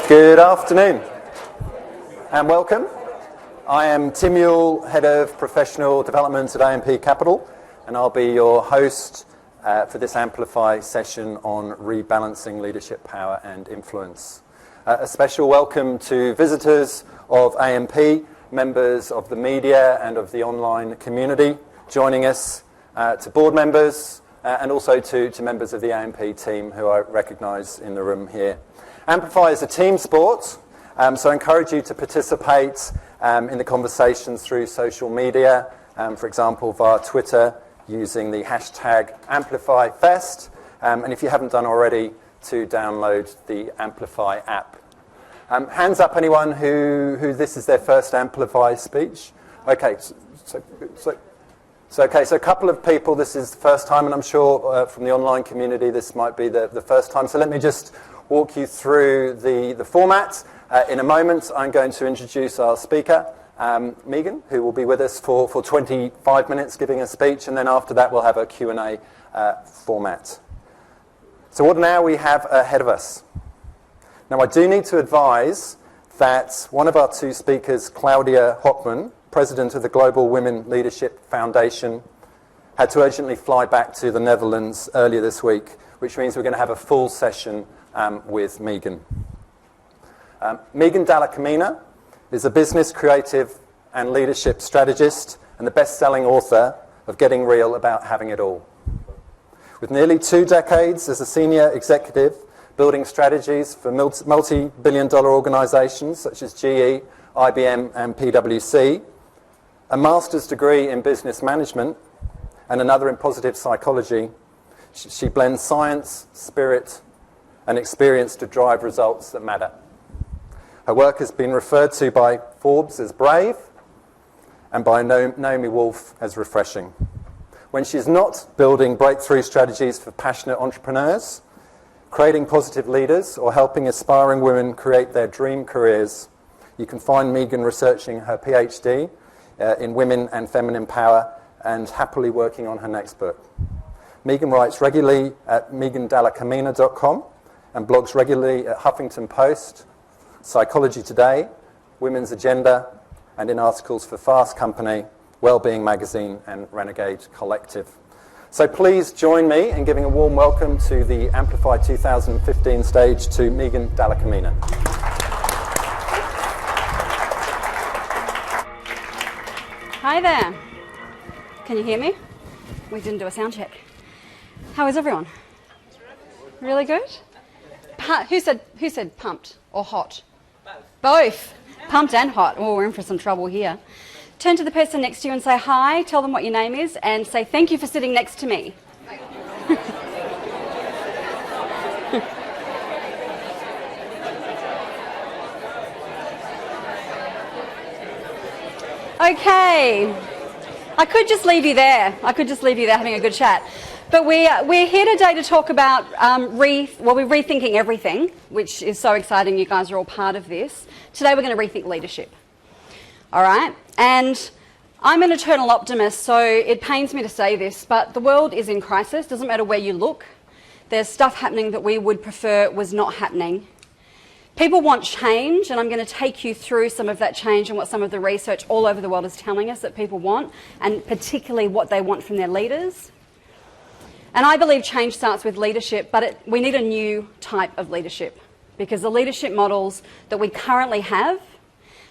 Good afternoon and welcome. I am Tim Ewell, Head of Professional Development at AMP Capital, and I'll be your host for this Amplify session on rebalancing leadership, power and influence. A special welcome to visitors of AMP, members of the media and of the online community joining us, to board members and also to members of the AMP team who I recognise in the room here. Amplify is a team sport, so I encourage you to participate in the conversations through social media, for example via Twitter using the hashtag AmplifyFest, and if you haven't done already, to download the Amplify app. Hands up anyone who this is their first Amplify speech. Okay, so a couple of people, this is the first time, and I'm sure from the online community this might be the first time, so let me just walk you through the format. In a moment I'm going to introduce our speaker, Megan, who will be with us for 25 minutes giving a speech, and then after that we'll have a Q&A format. So what now we have ahead of us? Now I do need to advise that one of our two speakers, Claudia Hockman, President of the Global Women Leadership Foundation, had to urgently fly back to the Netherlands earlier this week, which means we're going to have a full session with Megan. Megan Dalla-Camina is a business, creative and leadership strategist and the best-selling author of Getting Real About Having It All. With nearly 2 decades as a senior executive building strategies for multi-billion-dollar organisations such as GE, IBM and PwC, a master's degree in business management and another in positive psychology, she blends science, spirit and experience to drive results that matter. Her work has been referred to by Forbes as brave and by Naomi Wolf as refreshing. When she's not building breakthrough strategies for passionate entrepreneurs, creating positive leaders, or helping aspiring women create their dream careers, you can find Megan researching her PhD in women and feminine power and happily working on her next book. Megan writes regularly at megandallacamina.com and blogs regularly at Huffington Post, Psychology Today, Women's Agenda, and in articles for Fast Company, Wellbeing Magazine, and Renegade Collective. So please join me in giving a warm welcome to the Amplify 2015 stage to Megan Dalla-Camina. Hi there. Can you hear me? We didn't do a sound check. How is everyone? Really good? Who said pumped or hot? Both. Pumped and hot. Oh, we're in for some trouble here. Turn to the person next to you and say hi, tell them what your name is, and say thank you for sitting next to me. Okay. I could just leave you there. Having a good chat. But we're here today to talk about we're rethinking everything, which is so exciting. You guys are all part of this. Today we're going to rethink leadership. All right? And I'm an eternal optimist, so it pains me to say this, but the world is in crisis. Doesn't matter where you look. There's stuff happening that we would prefer was not happening. People want change, and I'm going to take you through some of that change and what some of the research all over the world is telling us that people want, and particularly what they want from their leaders. And I believe change starts with leadership, but we need a new type of leadership, because the leadership models that we currently have,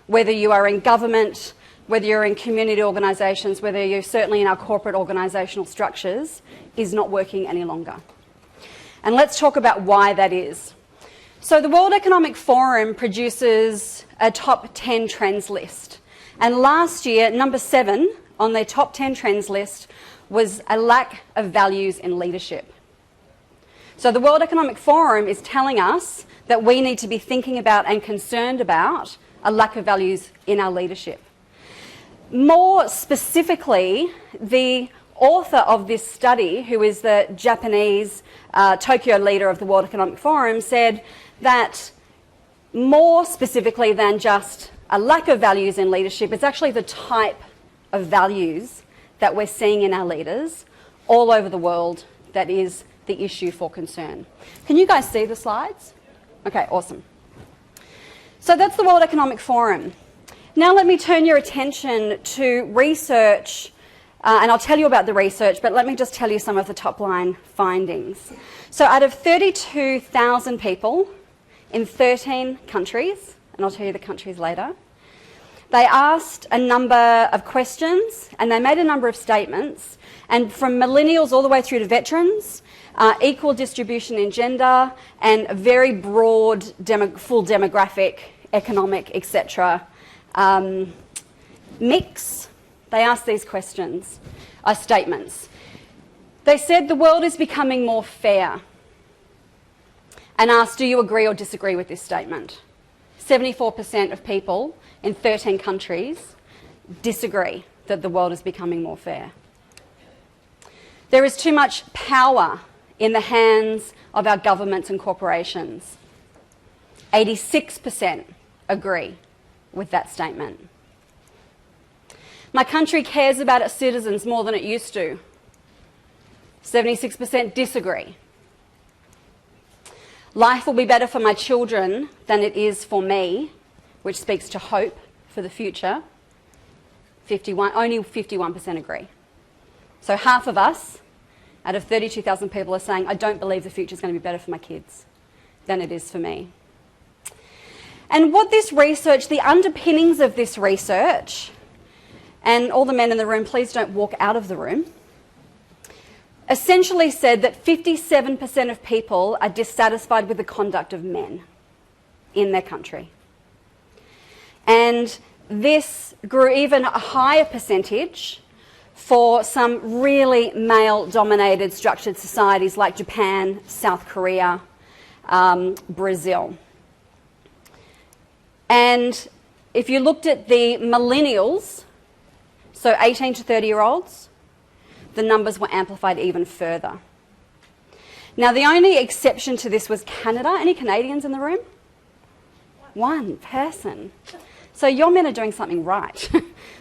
whether you are in government, whether you're in community organisations, whether you're certainly in our corporate organisational structures, is not working any longer. And let's talk about why that is. So the World Economic Forum produces a top 10 trends list. And last year, number 7 on their top 10 trends list was a lack of values in leadership. So the World Economic Forum is telling us that we need to be thinking about and concerned about a lack of values in our leadership. More specifically, the author of this study, who is the Japanese Tokyo leader of the World Economic Forum, said that more specifically than just a lack of values in leadership, it's actually the type of values that we're seeing in our leaders all over the world that is the issue for concern. Can you guys see the slides? Okay, awesome. So that's the World Economic Forum. Now let me turn your attention to research, and I'll tell you about the research, but let me just tell you some of the top line findings. So out of 32,000 people in 13 countries, and I'll tell you the countries later, they asked a number of questions and they made a number of statements, and from millennials all the way through to veterans, equal distribution in gender, and a very broad full demographic, economic, etc. Mix. They asked these questions, statements. They said the world is becoming more fair, and asked, do you agree or disagree with this statement? 74% of people in 13 countries disagree that the world is becoming more fair. There is too much power in the hands of our governments and corporations. 86% agree with that statement. My country cares about its citizens more than it used to. 76% disagree. Life will be better for my children than it is for me, which speaks to hope for the future. Only 51% agree. So half of us, out of 32,000 people, are saying, I don't believe the future is going to be better for my kids than it is for me. And what this research, the underpinnings of this research, and all the men in the room, please don't walk out of the room, essentially said that 57% of people are dissatisfied with the conduct of men in their country. And this grew even a higher percentage for some really male-dominated structured societies like Japan, South Korea, Brazil. And if you looked at the millennials, so 18 to 30-year-olds, the numbers were amplified even further. Now, the only exception to this was Canada. Any Canadians in the room? One person. So your men are doing something right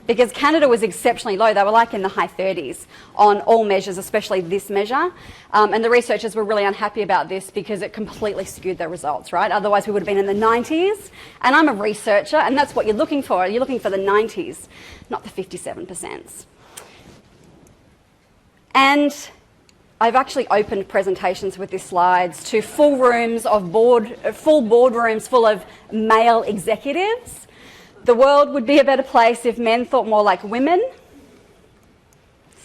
because Canada was exceptionally low. They were like in the high 30s on all measures, especially this measure. And the researchers were really unhappy about this because it completely skewed their results, right? Otherwise, we would have been in the 90s. And I'm a researcher, and that's what you're looking for. You're looking for the 90s, not the 57%. And I've actually opened presentations with these slides to full boardrooms full of male executives. The world would be a better place if men thought more like women.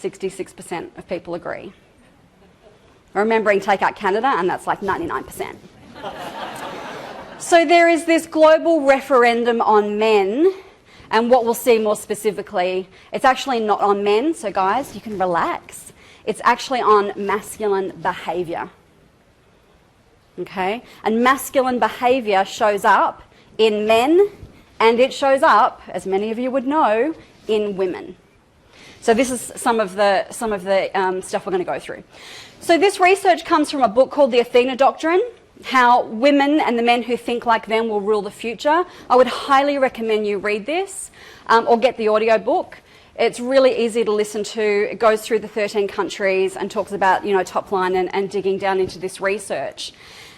66% of people agree. Remembering, take out Canada, and that's like 99%. So there is this global referendum on men, and what we'll see more specifically, it's actually not on men, so guys, you can relax. It's actually on masculine behaviour. Okay? And masculine behaviour shows up in men, and it shows up, as many of you would know, in women. So this is some of the stuff we're going to go through. So this research comes from a book called The Athena Doctrine, How Women and the Men Who Think Like Them Will Rule the Future. I would highly recommend you read this or get the audio book. It's really easy to listen to. It goes through the 13 countries and talks about, top line and digging down into this research.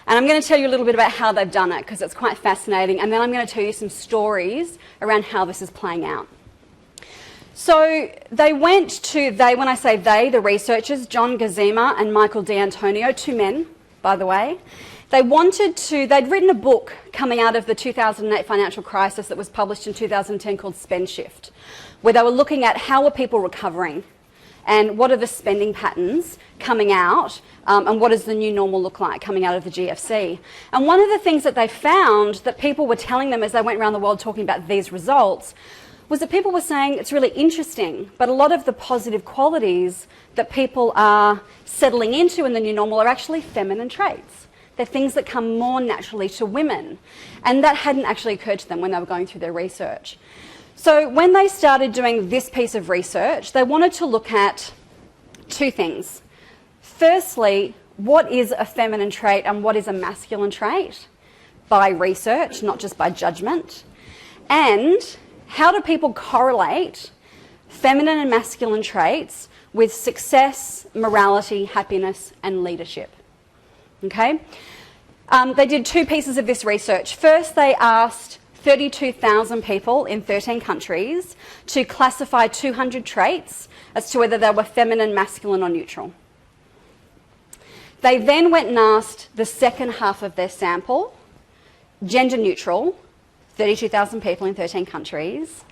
And I'm going to tell you a little bit about how they've done it because it's quite fascinating. And then I'm going to tell you some stories around how this is playing out. So when I say they, the researchers, John Gazima and Michael D'Antonio, two men, by the way, they'd written a book coming out of the 2008 financial crisis that was published in 2010 called Spend Shift, where they were looking at how are people recovering and what are the spending patterns coming out and what does the new normal look like coming out of the GFC. And one of the things that they found that people were telling them as they went around the world talking about these results was that people were saying it's really interesting, but a lot of the positive qualities that people are settling into in the new normal are actually feminine traits. They're things that come more naturally to women. And that hadn't actually occurred to them when they were going through their research. So when they started doing this piece of research, they wanted to look at two things. Firstly, what is a feminine trait and what is a masculine trait? By research, not just by judgment. And how do people correlate feminine and masculine traits with success, morality, happiness, and leadership? Okay? They did two pieces of this research. First, they asked 32,000 people in 13 countries to classify 200 traits as to whether they were feminine, masculine, or neutral. They then went and asked the second half of their sample, gender neutral, 32,000 people in 13 countries.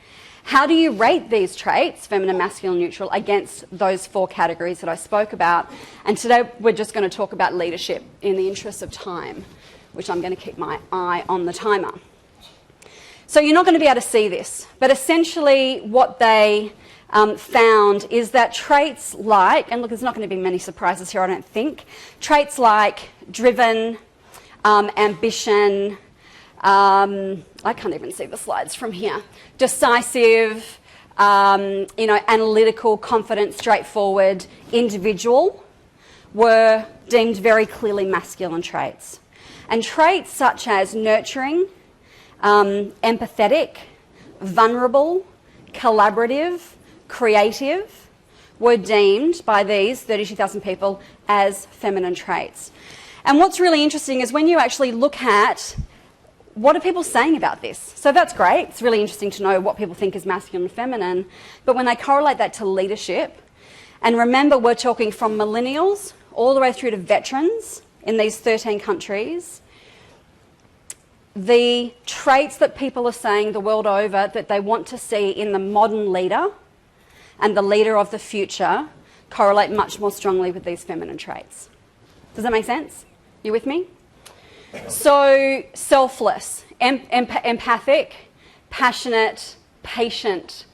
How do you rate these traits, feminine, masculine, neutral, against those 4 categories that I spoke about? And today we're just going to talk about leadership in the interest of time, which I'm going to keep my eye on the timer. So you're not going to be able to see this, but essentially what they found is that traits like, and look, there's not going to be many surprises here, I don't think, traits like driven, ambition, I can't even see the slides from here, decisive, analytical, confident, straightforward, individual, were deemed very clearly masculine traits. And traits such as nurturing, empathetic, vulnerable, collaborative, creative, were deemed by these 32,000 people as feminine traits. And what's really interesting is when you actually look at what are people saying about this. So that's great. It's really interesting to know what people think is masculine and feminine. But when they correlate that to leadership, and remember we're talking from millennials all the way through to veterans in these 13 countries, the traits that people are saying the world over that they want to see in the modern leader and the leader of the future correlate much more strongly with these feminine traits. Does that make sense? You with me? So selfless, empathic, passionate, patient,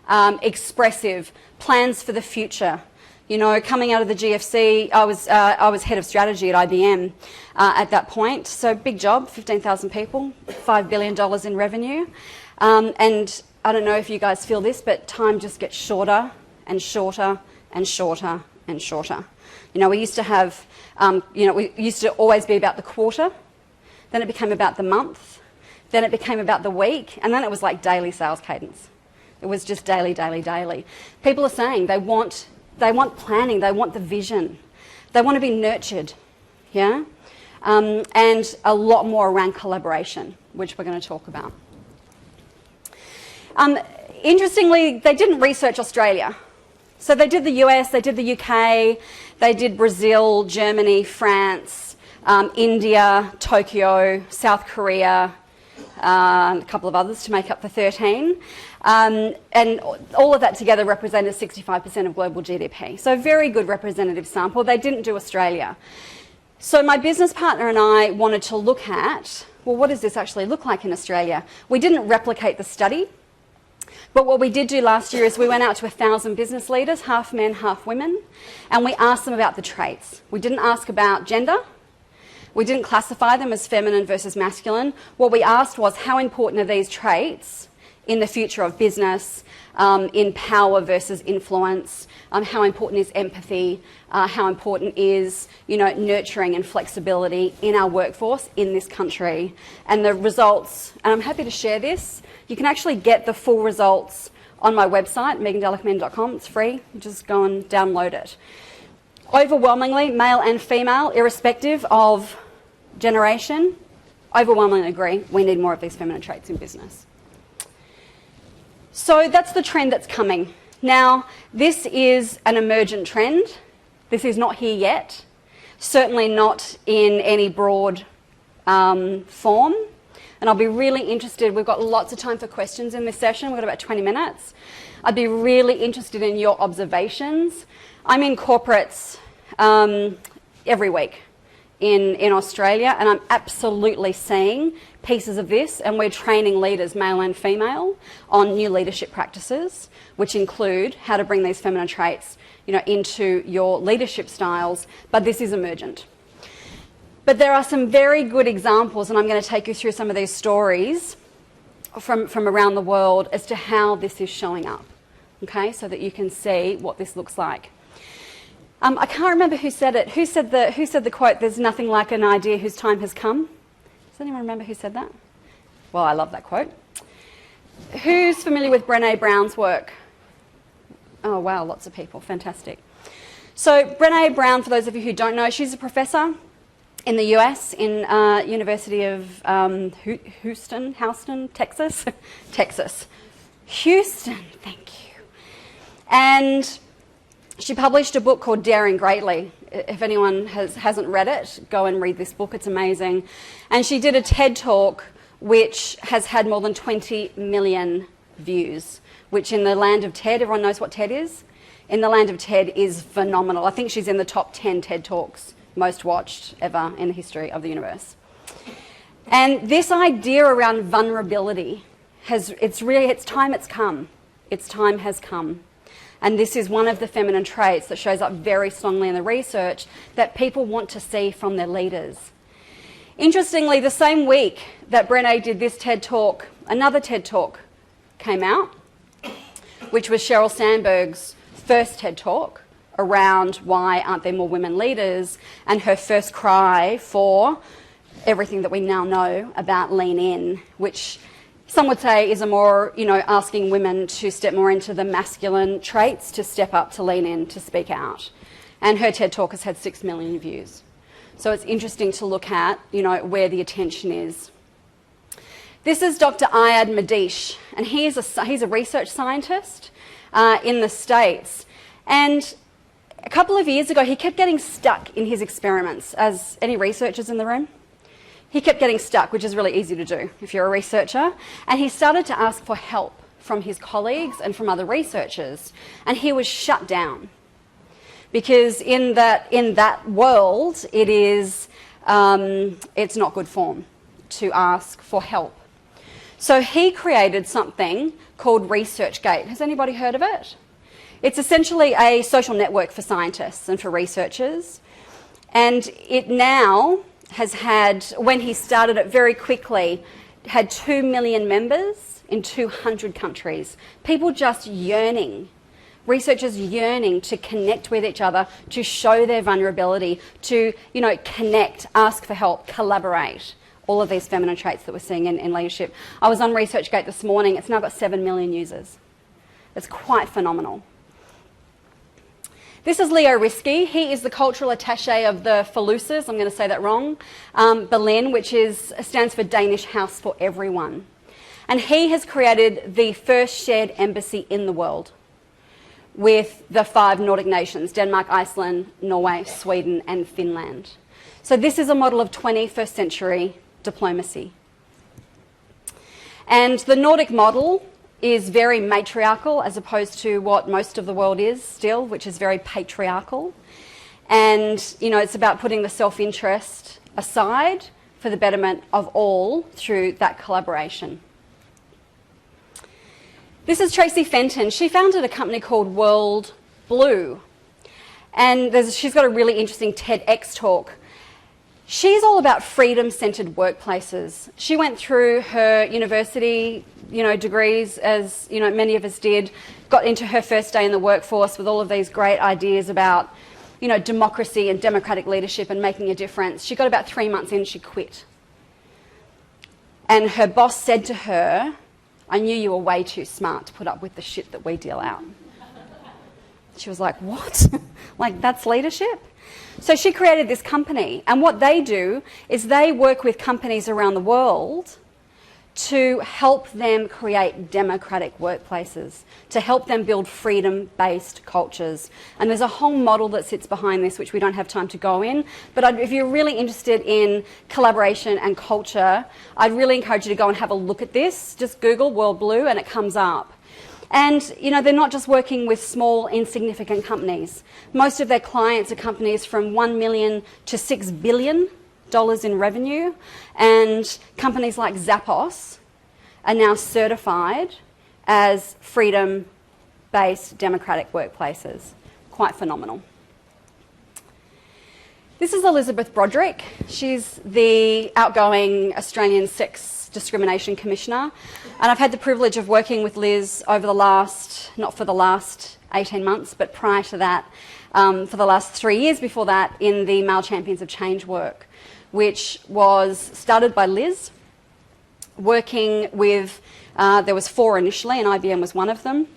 expressive, plans for the future. You know, coming out of the GFC, I was head of strategy at IBM at that point. So big job, 15,000 people, $5 billion in revenue. And I don't know if you guys feel this, but time just gets shorter and shorter and shorter and shorter. You know, we used to have, we used to always be about the quarter. Then it became about the month. Then it became about the week. And then it was like daily sales cadence. It was just daily, daily, daily. People are saying they want planning, they want the vision. They want to be nurtured, yeah? And a lot more around collaboration, which we're going to talk about. Interestingly, they didn't research Australia. So they did the US, they did the UK, they did Brazil, Germany, France, India, Tokyo, South Korea, a couple of others to make up the 13. And all of that together represented 65% of global GDP. So a very good representative sample. They didn't do Australia. So my business partner and I wanted to look at, well, what does this actually look like in Australia? We didn't replicate the study. But what we did do last year is we went out to 1,000 business leaders, half men, half women, and we asked them about the traits. We didn't ask about gender. We didn't classify them as feminine versus masculine. What we asked was how important are these traits in the future of business, in power versus influence, how important is empathy, how important is, nurturing and flexibility in our workforce in this country. And the results, and I'm happy to share this, you can actually get the full results on my website, megandallacamina.com. It's free. You just go and download it. Overwhelmingly, male and female, irrespective of generation, overwhelmingly agree we need more of these feminine traits in business. So that's the trend that's coming. Now, this is an emergent trend. This is not here yet, certainly not in any broad form. And I'll be really interested, we've got lots of time for questions in this session, we've got about 20 minutes. I'd be really interested in your observations. I'm in corporates every week in Australia, and I'm absolutely seeing pieces of this, and we're training leaders, male and female, on new leadership practices, which include how to bring these feminine traits, into your leadership styles, but this is emergent. But there are some very good examples, and I'm going to take you through some of these stories from around the world as to how this is showing up, okay, so that you can see what this looks like. I can't remember who said it. Who said the quote, "There's nothing like an idea whose time has come"? Does anyone remember who said that? Well, I love that quote. Who's familiar with Brené Brown's work? Oh, wow, lots of people. Fantastic. So Brené Brown, for those of you who don't know, she's a professor in the US, in University of Houston, Texas. Texas. Houston, thank you. And she published a book called Daring Greatly. If anyone hasn't read it, go and read this book. It's amazing. And she did a TED Talk which has had more than 20 million views, which in the land of TED, everyone knows what TED is? In the land of TED is phenomenal. I think she's in the top 10 TED Talks most watched ever in the history of the universe. And this idea around vulnerability it's time has come. Its time has come. And this is one of the feminine traits that shows up very strongly in the research that people want to see from their leaders. Interestingly, the same week that Brené did this TED Talk, another TED Talk came out, which was Sheryl Sandberg's first TED Talk around why aren't there more women leaders, and her first cry for everything that we now know about lean in, which some would say is a more, asking women to step more into the masculine traits, to step up, to lean in, to speak out. And her TED Talk has had 6 million views. So it's interesting to look at, where the attention is. This is Dr. Ayad Madish, and he's a research scientist in the States. And a couple of years ago, he kept getting stuck in his experiments. As any researchers in the room? He kept getting stuck, which is really easy to do if you're a researcher. And he started to ask for help from his colleagues and from other researchers. And he was shut down. Because in that world, it's not good form to ask for help. So he created something called ResearchGate. Has anybody heard of it? It's essentially a social network for scientists and for researchers. And it now has had, when he started it very quickly, had 2 million members in 200 countries. People just yearning, researchers yearning to connect with each other, to show their vulnerability, to, connect, ask for help, collaborate. All of these feminine traits that we're seeing in leadership. I was on ResearchGate this morning. It's now got 7 million users. It's quite phenomenal. This is Leo Risky. He is the cultural attaché of the Falusas, I'm going to say that wrong, Berlin, which stands for Danish House for Everyone. And he has created the first shared embassy in the world with the 5 Nordic nations, Denmark, Iceland, Norway, Sweden and Finland. So this is a model of 21st century diplomacy. And the Nordic model is very matriarchal as opposed to what most of the world is still, which is very patriarchal. And, it's about putting the self-interest aside for the betterment of all through that collaboration. This is Tracy Fenton. She founded a company called World Blue. And she's got a really interesting TEDx talk. She's all about freedom-centred workplaces. She went through her university, degrees, as many of us did, got into her first day in the workforce with all of these great ideas about, democracy and democratic leadership and making a difference. She got about 3 months in, she quit. And her boss said to her, "I knew you were way too smart to put up with the shit that we deal out." She was like, "What? Like, that's leadership?" So she created this company, and what they do is they work with companies around the world to help them create democratic workplaces, to help them build freedom-based cultures. And there's a whole model that sits behind this, which we don't have time to go in. But if you're really interested in collaboration and culture, I'd really encourage you to go and have a look at this. Just Google World Blue and it comes up. And, they're not just working with small, insignificant companies. Most of their clients are companies from $1 million to $6 billion in revenue. And companies like Zappos are now certified as freedom-based democratic workplaces. Quite phenomenal. This is Elizabeth Broderick. She's the outgoing Australian Sex Discrimination Commissioner. And I've had the privilege of working with Liz over not for the last 18 months, but prior to that, for the last 3 years before that, in the Male Champions of Change work, which was started by Liz, working with, there was 4 initially, and IBM was one of them,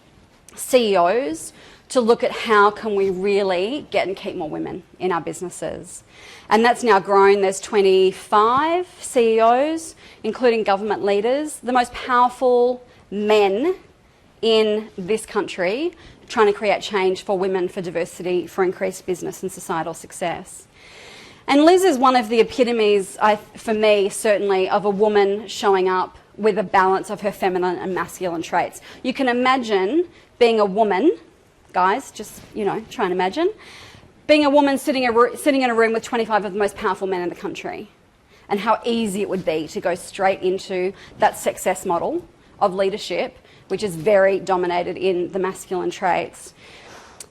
CEOs to look at how can we really get and keep more women in our businesses. And that's now grown. There's 25 CEOs, including government leaders, the most powerful men in this country trying to create change for women, for diversity, for increased business and societal success. And Liz is one of the epitomes, for me, certainly, of a woman showing up with a balance of her feminine and masculine traits. You can imagine being a woman, guys, just, try and imagine, being a woman sitting in a room with 25 of the most powerful men in the country, and how easy it would be to go straight into that success model of leadership, which is very dominated in the masculine traits.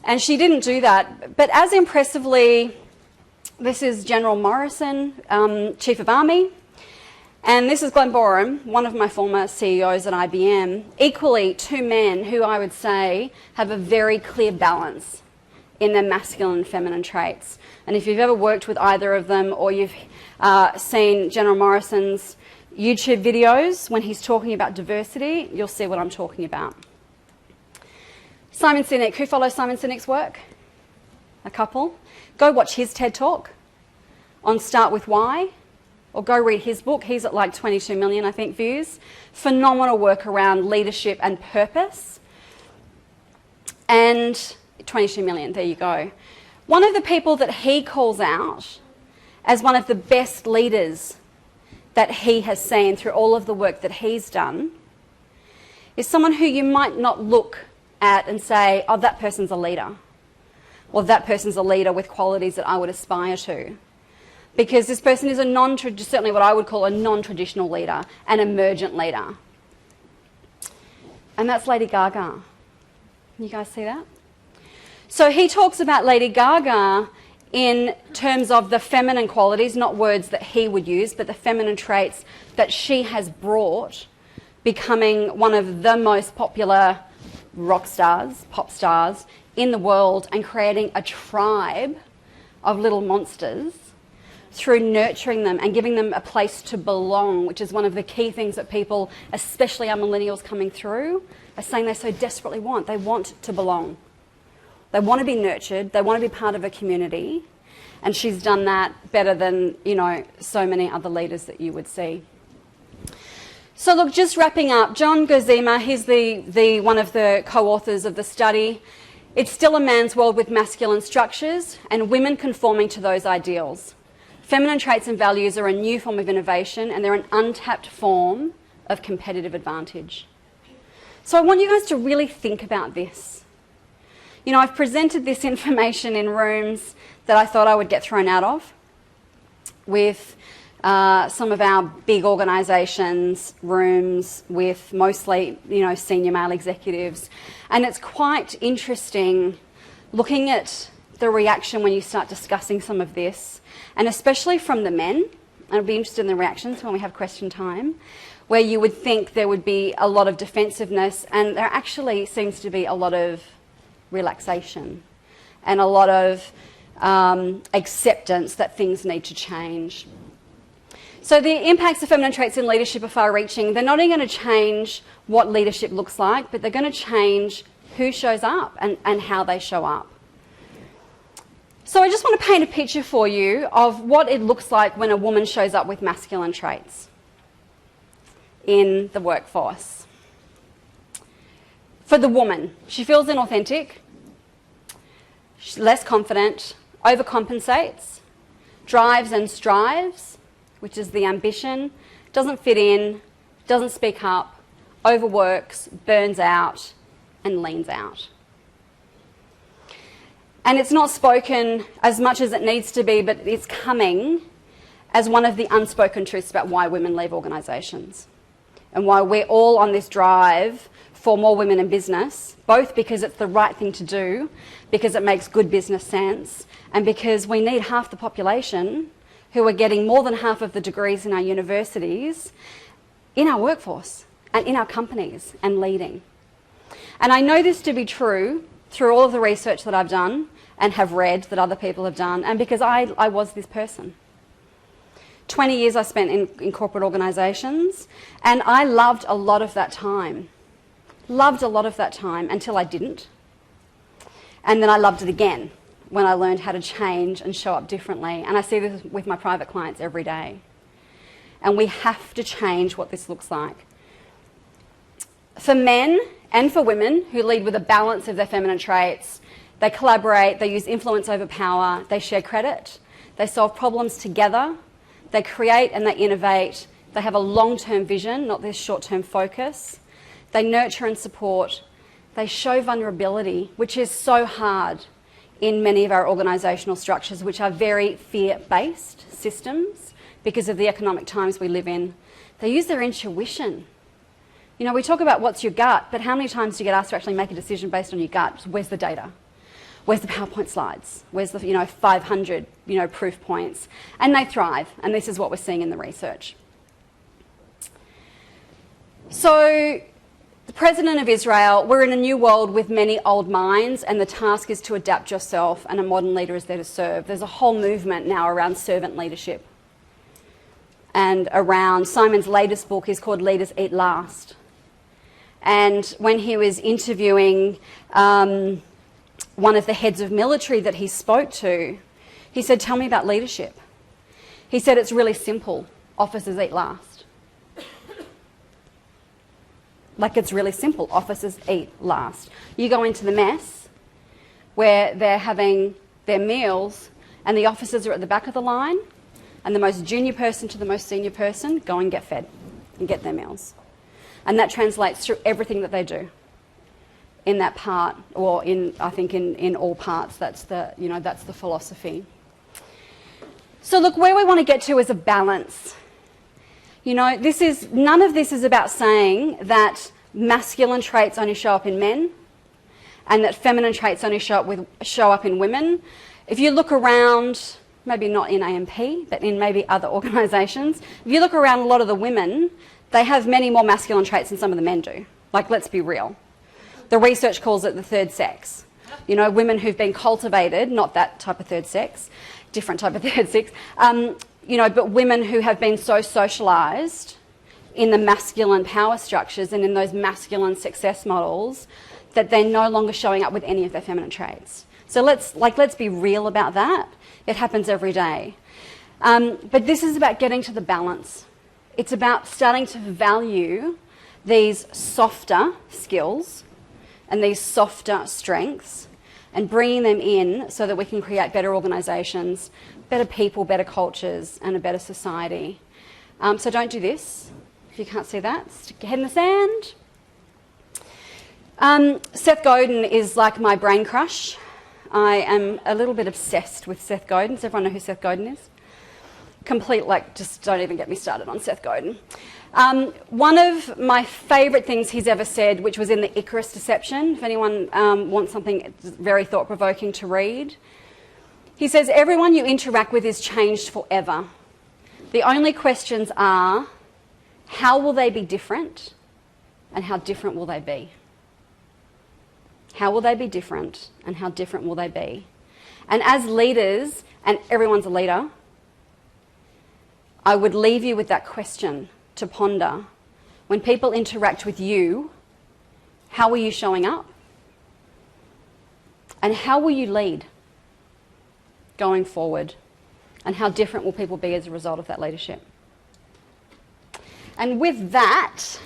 And she didn't do that, but as impressively, this is General Morrison, Chief of Army, and this is Glenn Boreham, one of my former CEOs at IBM. Equally, two men who I would say have a very clear balance in their masculine and feminine traits. And if you've ever worked with either of them, or you've seen General Morrison's YouTube videos when he's talking about diversity, you'll see what I'm talking about. Simon Sinek, who follows Simon Sinek's work? A couple. Go watch his TED Talk on Start With Why, or go read his book. He's at like 22 million, I think, views. Phenomenal work around leadership and purpose. And 22 million, there you go. One of the people that he calls out as one of the best leaders that he has seen through all of the work that he's done is someone who you might not look at and say, oh, that person's a leader. Or that person's a leader with qualities that I would aspire to. Because this person is certainly what I would call a non-traditional leader, an emergent leader. And that's Lady Gaga. Can you guys see that? So he talks about Lady Gaga in terms of the feminine qualities, not words that he would use, but the feminine traits that she has brought, becoming one of the most popular rock stars, pop stars in the world, and creating a tribe of little monsters through nurturing them and giving them a place to belong, which is one of the key things that people, especially our millennials coming through, are saying they so desperately want. They want to belong. They want to be nurtured. They want to be part of a community. And she's done that better than, so many other leaders that you would see. So look, just wrapping up, John Gerzema, he's the one of the co-authors of the study. It's still a man's world with masculine structures and women conforming to those ideals. Feminine traits and values are a new form of innovation, and they're an untapped form of competitive advantage. So I want you guys to really think about this. I've presented this information in rooms that I thought I would get thrown out of, with some of our big organisations, rooms with mostly, senior male executives. And it's quite interesting looking at the reaction when you start discussing some of this, and especially from the men. And I'd be interested in the reactions when we have question time, where you would think there would be a lot of defensiveness, and there actually seems to be a lot of relaxation and a lot of acceptance that things need to change. So the impacts of feminine traits in leadership are far-reaching. They're not only going to change what leadership looks like, but they're going to change who shows up and how they show up. So I just want to paint a picture for you of what it looks like when a woman shows up with masculine traits in the workforce. For the woman, she feels inauthentic, she's less confident, overcompensates, drives and strives, which is the ambition, doesn't fit in, doesn't speak up, overworks, burns out, and leans out. And it's not spoken as much as it needs to be, but it's coming as one of the unspoken truths about why women leave organisations, and why we're all on this drive for more women in business, both because it's the right thing to do, because it makes good business sense, and because we need half the population who are getting more than half of the degrees in our universities in our workforce and in our companies and leading. And I know this to be true through all of the research that I've done and have read that other people have done, and because I was this person. 20 years I spent in corporate organisations, and I loved a lot of that time. Loved a lot of that time until I didn't. And then I loved it again when I learned how to change and show up differently. And I see this with my private clients every day. And we have to change what this looks like. For men and for women who lead with a balance of their feminine traits, they collaborate, they use influence over power, they share credit, they solve problems together, they create and they innovate, they have a long-term vision, not this short-term focus, they nurture and support, they show vulnerability, which is so hard in many of our organisational structures, which are very fear-based systems because of the economic times we live in. They use their intuition. You know, we talk about what's your gut, but how many times do you get asked to actually make a decision based on your gut? Where's the data? Where's the PowerPoint slides? Where's the 500 proof points? And they thrive, and this is what we're seeing in the research. So the President of Israel, we're in a new world with many old minds, and the task is to adapt yourself, and a modern leader is there to serve. There's a whole movement now around servant leadership. And around Simon's latest book is called Leaders Eat Last. And when he was interviewing one of the heads of military that he spoke to, he said, "Tell me about leadership." He said, "It's really simple. Officers eat last." Like, it's really simple. Officers eat last. You go into the mess where they're having their meals and the officers are at the back of the line, and the most junior person to the most senior person go and get fed and get their meals. And that translates through everything that they do in that part, or I think in all parts. That's the philosophy. So look, where we want to get to is a balance. None of this is about saying that masculine traits only show up in men and that feminine traits only show up in women. If you look around, maybe not in AMP, but in maybe other organisations, if you look around, a lot of the women, they have many more masculine traits than some of the men do. Like, let's be real. The research calls it the third sex. Women who've been cultivated, not that type of third sex, different type of third sex, but women who have been so socialised in the masculine power structures and in those masculine success models that they're no longer showing up with any of their feminine traits. So let's be real about that. It happens every day. But this is about getting to the balance. It's about starting to value these softer skills and these softer strengths and bringing them in so that we can create better organisations, better people, better cultures, and a better society. So don't do this. If you can't see that, stick your head in the sand. Seth Godin is like my brain crush. I am a little bit obsessed with Seth Godin. Does everyone know who Seth Godin is? Just don't even get me started on Seth Godin. One of my favourite things he's ever said, which was in the Icarus Deception, if anyone wants something very thought-provoking to read, he says, "Everyone you interact with is changed forever. The only questions are, how will they be different, and how different will they be? How will they be different, and how different will they be?" And as leaders, and everyone's a leader, I would leave you with that question to ponder. When people interact with you, how are you showing up? And how will you lead going forward? And how different will people be as a result of that leadership? And with that,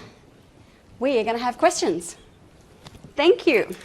we are going to have questions. Thank you.